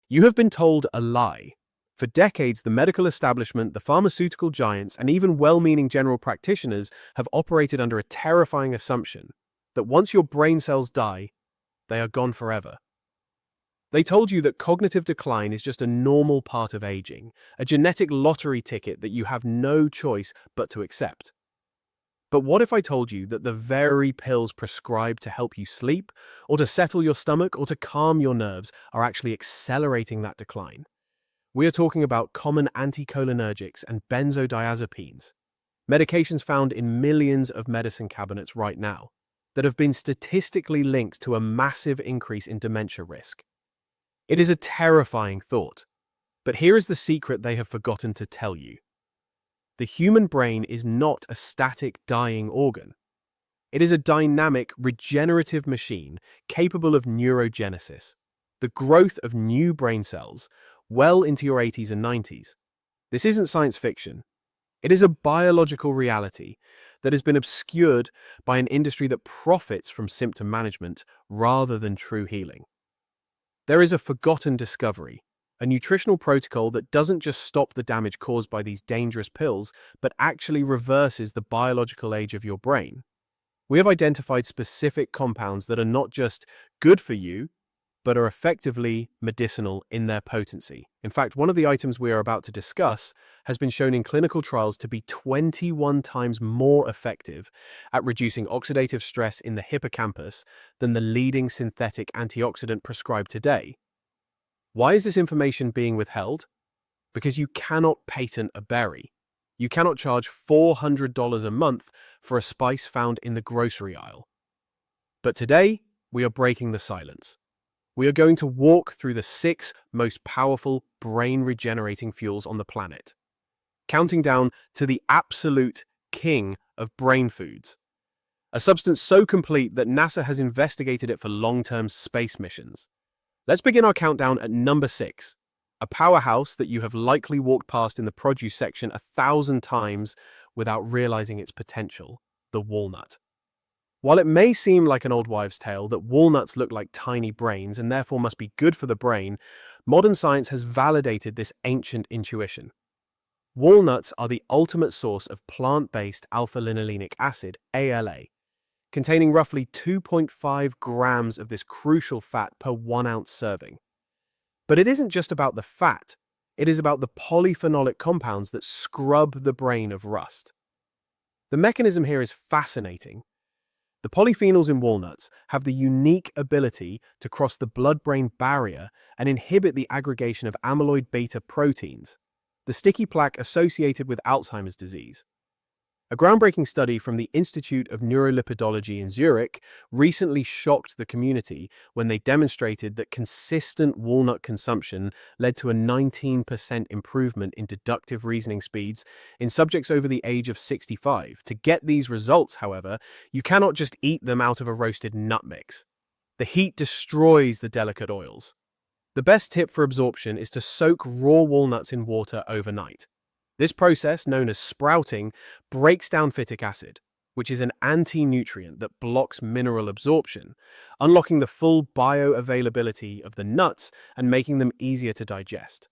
You have been told a lie. For decades, the medical establishment, the pharmaceutical giants, and even well-meaning general practitioners have operated under a terrifying assumption that once your brain cells die, they are gone forever. They told you that cognitive decline is just a normal part of aging, a genetic lottery ticket that you have no choice but to accept. But what if I told you that the very pills prescribed to help you sleep, or to settle your stomach, or to calm your nerves are actually accelerating that decline? We are talking about common anticholinergics and benzodiazepines, medications found in millions of medicine cabinets right now, that have been statistically linked to a massive increase in dementia risk. It is a terrifying thought, but here is the secret they have forgotten to tell you. The human brain is not a static, dying organ. It is a dynamic, regenerative machine capable of neurogenesis, the growth of new brain cells, well into your 80s and 90s. This isn't science fiction. It is a biological reality that has been obscured by an industry that profits from symptom management rather than true healing. There is a forgotten discovery, a nutritional protocol that doesn't just stop the damage caused by these dangerous pills, but actually reverses the biological age of your brain. We have identified specific compounds that are not just good for you, but are effectively medicinal in their potency. In fact, one of the items we are about to discuss has been shown in clinical trials to be 21 times more effective at reducing oxidative stress in the hippocampus than the leading synthetic antioxidant prescribed today. Why is this information being withheld? Because you cannot patent a berry. You cannot charge $400 a month for a spice found in the grocery aisle. But today, we are breaking the silence. We are going to walk through the 6 most powerful brain-regenerating fuels on the planet, counting down to the absolute king of brain foods, a substance so complete that NASA has investigated it for long-term space missions. Let's begin our countdown at number 6, a powerhouse that you have likely walked past in the produce section 1,000 times without realizing its potential, the walnut. While it may seem like an old wives' tale that walnuts look like tiny brains and therefore must be good for the brain, modern science has validated this ancient intuition. Walnuts are the ultimate source of plant-based alpha-linolenic acid, ALA, containing roughly 2.5 grams of this crucial fat per 1 ounce serving. But it isn't just about the fat, it is about the polyphenolic compounds that scrub the brain of rust. The mechanism here is fascinating. The polyphenols in walnuts have the unique ability to cross the blood-brain barrier and inhibit the aggregation of amyloid beta proteins, the sticky plaque associated with Alzheimer's disease. A groundbreaking study from the Institute of Neurolipidology in Zurich recently shocked the community when they demonstrated that consistent walnut consumption led to a 19% improvement in deductive reasoning speeds in subjects over the age of 65. To get these results, however, you cannot just eat them out of a roasted nut mix. The heat destroys the delicate oils. The best tip for absorption is to soak raw walnuts in water overnight. This process, known as sprouting, breaks down phytic acid, which is an anti-nutrient that blocks mineral absorption, unlocking the full bioavailability of the nuts and making them easier to digest.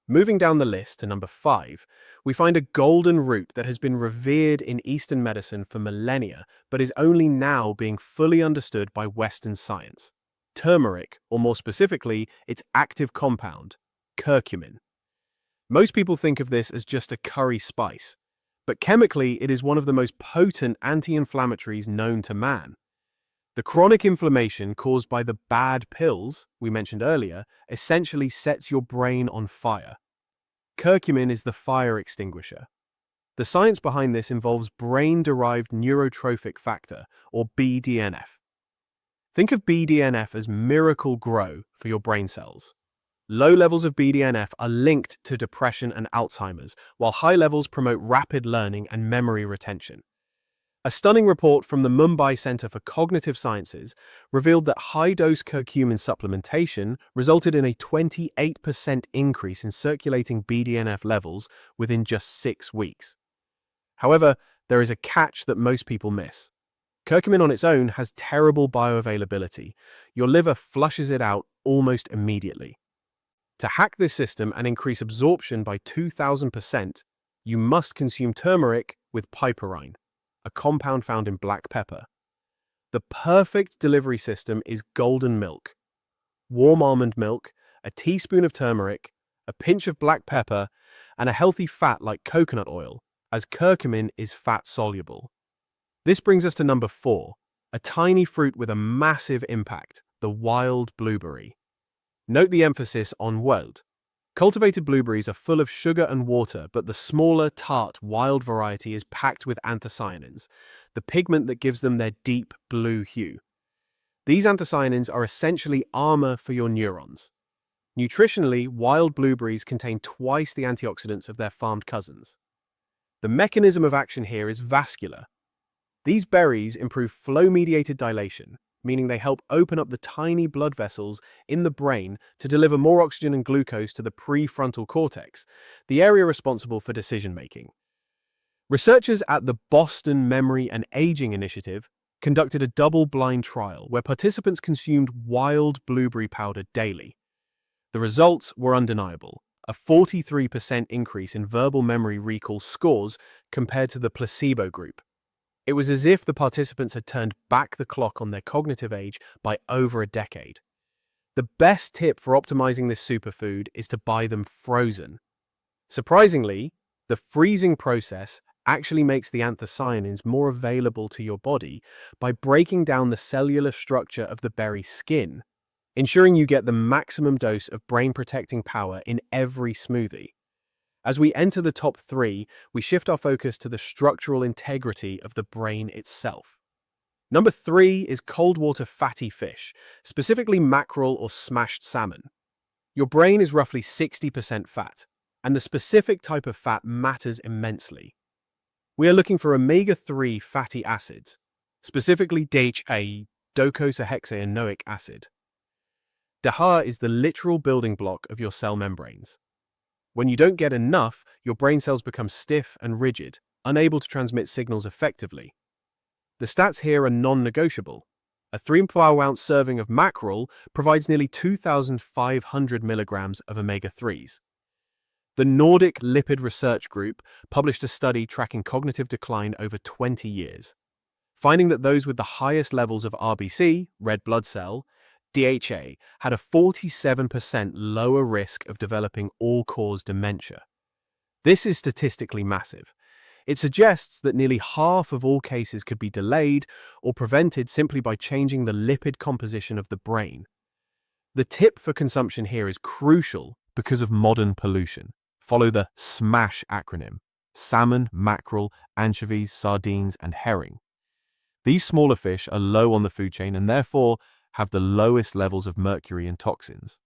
Moving down the list to number 5, we find a golden root that has been revered in Eastern medicine for millennia, but is only now being fully understood by Western science. Turmeric, or more specifically, its active compound, curcumin. Most people think of this as just a curry spice, but chemically it is one of the most potent anti-inflammatories known to man. The chronic inflammation caused by the bad pills we mentioned earlier essentially sets your brain on fire. Curcumin is the fire extinguisher. The science behind this involves brain-derived neurotrophic factor, or BDNF. Think of BDNF as miracle grow for your brain cells. Low levels of BDNF are linked to depression and Alzheimer's, while high levels promote rapid learning and memory retention. A stunning report from the Mumbai Center for Cognitive Sciences revealed that high-dose curcumin supplementation resulted in a 28% increase in circulating BDNF levels within just 6 weeks. However, there is a catch that most people miss. Curcumin on its own has terrible bioavailability. Your liver flushes it out almost immediately. To hack this system and increase absorption by 2,000%, you must consume turmeric with piperine, a compound found in black pepper. The perfect delivery system is golden milk, warm almond milk, a teaspoon of turmeric, a pinch of black pepper, and a healthy fat like coconut oil, as curcumin is fat-soluble. This brings us to number 4, a tiny fruit with a massive impact, the wild blueberry. Note the emphasis on wild. Cultivated blueberries are full of sugar and water, but the smaller, tart, wild variety is packed with anthocyanins, the pigment that gives them their deep blue hue. These anthocyanins are essentially armor for your neurons. Nutritionally, wild blueberries contain twice the antioxidants of their farmed cousins. The mechanism of action here is vascular. These berries improve flow-mediated dilation, meaning they help open up the tiny blood vessels in the brain to deliver more oxygen and glucose to the prefrontal cortex, the area responsible for decision-making. Researchers at the Boston Memory and Aging Initiative conducted a double-blind trial where participants consumed wild blueberry powder daily. The results were undeniable, a 43% increase in verbal memory recall scores compared to the placebo group. It was as if the participants had turned back the clock on their cognitive age by over a decade. The best tip for optimizing this superfood is to buy them frozen. Surprisingly, the freezing process actually makes the anthocyanins more available to your body by breaking down the cellular structure of the berry skin, ensuring you get the maximum dose of brain-protecting power in every smoothie. As we enter the top 3, we shift our focus to the structural integrity of the brain itself. Number 3 is cold water fatty fish, specifically mackerel or smashed salmon. Your brain is roughly 60% fat, and the specific type of fat matters immensely. We are looking for omega-3 fatty acids, specifically DHA, docosahexaenoic acid. DHA is the literal building block of your cell membranes. When you don't get enough, your brain cells become stiff and rigid, unable to transmit signals effectively. The stats here are non-negotiable. A 3-ounce serving of mackerel provides nearly 2,500 milligrams of omega-3s. The Nordic Lipid Research Group published a study tracking cognitive decline over 20 years, finding that those with the highest levels of RBC, red blood cell, DHA, had a 47% lower risk of developing all-cause dementia. This is statistically massive. It suggests that nearly half of all cases could be delayed or prevented simply by changing the lipid composition of the brain. The tip for consumption here is crucial because of modern pollution. Follow the SMASH acronym: salmon, mackerel, anchovies, sardines, and herring. These smaller fish are low on the food chain and therefore have the lowest levels of mercury and toxins.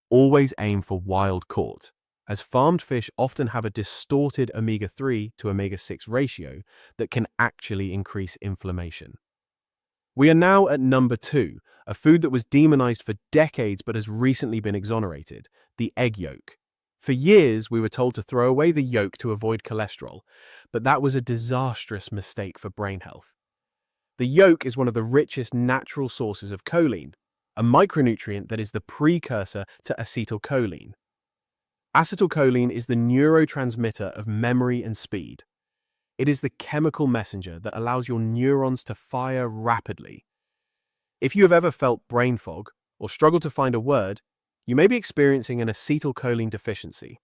Always aim for wild caught, as farmed fish often have a distorted omega-3 to omega-6 ratio that can actually increase inflammation. We are now at number 2, a food that was demonized for decades but has recently been exonerated: the egg yolk. For years, we were told to throw away the yolk to avoid cholesterol, but that was a disastrous mistake for brain health. The yolk is one of the richest natural sources of choline, a micronutrient that is the precursor to acetylcholine. Acetylcholine is the neurotransmitter of memory and speed. It is the chemical messenger that allows your neurons to fire rapidly. If you have ever felt brain fog or struggled to find a word, you may be experiencing an acetylcholine deficiency.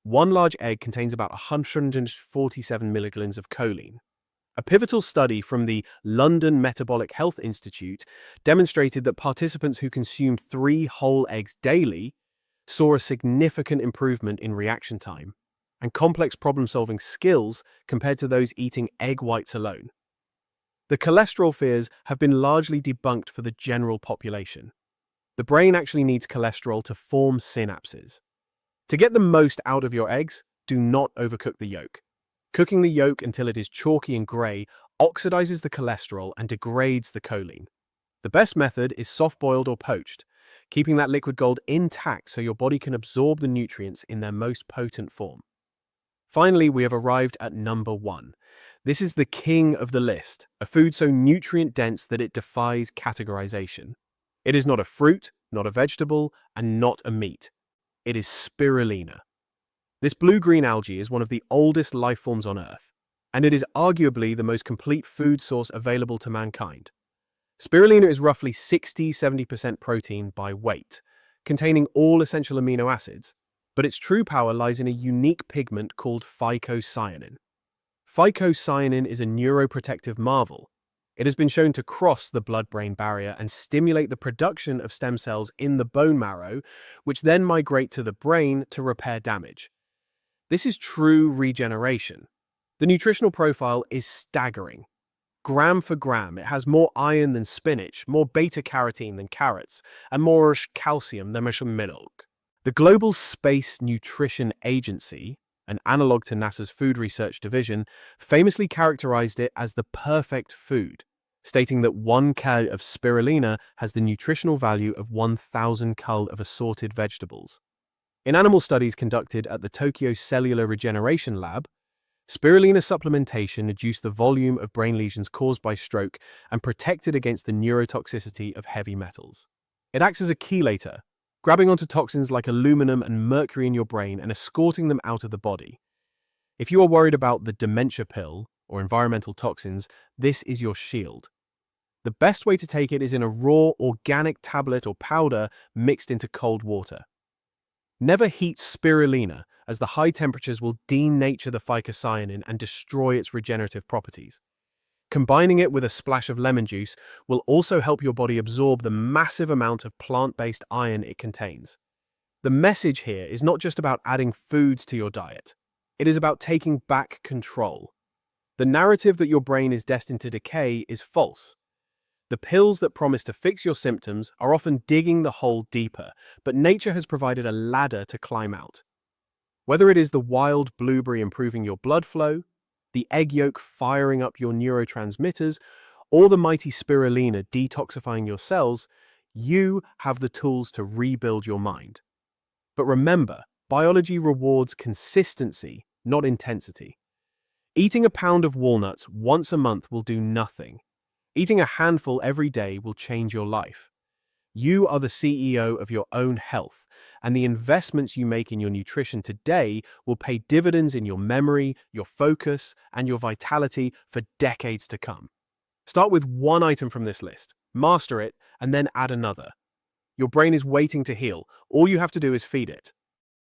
One large egg contains about 147 milligrams of choline. A pivotal study from the London Metabolic Health Institute demonstrated that participants who consumed 3 whole eggs daily saw a significant improvement in reaction time and complex problem-solving skills compared to those eating egg whites alone. The cholesterol fears have been largely debunked for the general population. The brain actually needs cholesterol to form synapses. To get the most out of your eggs, do not overcook the yolk. Cooking the yolk until it is chalky and grey oxidizes the cholesterol and degrades the choline. The best method is soft-boiled or poached, keeping that liquid gold intact so your body can absorb the nutrients in their most potent form. Finally, we have arrived at number 1. This is the king of the list, a food so nutrient-dense that it defies categorization. It is not a fruit, not a vegetable, and not a meat. It is spirulina. This blue-green algae is one of the oldest life forms on Earth, and it is arguably the most complete food source available to mankind. Spirulina is roughly 60–70% protein by weight, containing all essential amino acids, but its true power lies in a unique pigment called phycocyanin. Phycocyanin is a neuroprotective marvel. It has been shown to cross the blood-brain barrier and stimulate the production of stem cells in the bone marrow, which then migrate to the brain to repair damage. This is true regeneration. The nutritional profile is staggering. Gram for gram, it has more iron than spinach, more beta-carotene than carrots, and more calcium than milk. The Global Space Nutrition Agency, an analog to NASA's Food Research Division, famously characterized it as the perfect food, stating that 1 kg of spirulina has the nutritional value of 1,000 kg of assorted vegetables. In animal studies conducted at the Tokyo Cellular Regeneration Lab, spirulina supplementation reduced the volume of brain lesions caused by stroke and protected against the neurotoxicity of heavy metals. It acts as a chelator, grabbing onto toxins like aluminum and mercury in your brain and escorting them out of the body. If you are worried about the dementia pill or environmental toxins, this is your shield. The best way to take it is in a raw, organic tablet or powder mixed into cold water. Never heat spirulina, as the high temperatures will denature the phycocyanin and destroy its regenerative properties. Combining it with a splash of lemon juice will also help your body absorb the massive amount of plant-based iron it contains. The message here is not just about adding foods to your diet. It is about taking back control. The narrative that your brain is destined to decay is false. The pills that promise to fix your symptoms are often digging the hole deeper, but nature has provided a ladder to climb out. Whether it is the wild blueberry improving your blood flow, the egg yolk firing up your neurotransmitters, or the mighty spirulina detoxifying your cells, you have the tools to rebuild your mind. But remember, biology rewards consistency, not intensity. Eating a pound of walnuts once a month will do nothing. Eating a handful every day will change your life. You are the CEO of your own health, and the investments you make in your nutrition today will pay dividends in your memory, your focus, and your vitality for decades to come. Start with one item from this list, master it, and then add another. Your brain is waiting to heal. All you have to do is feed it.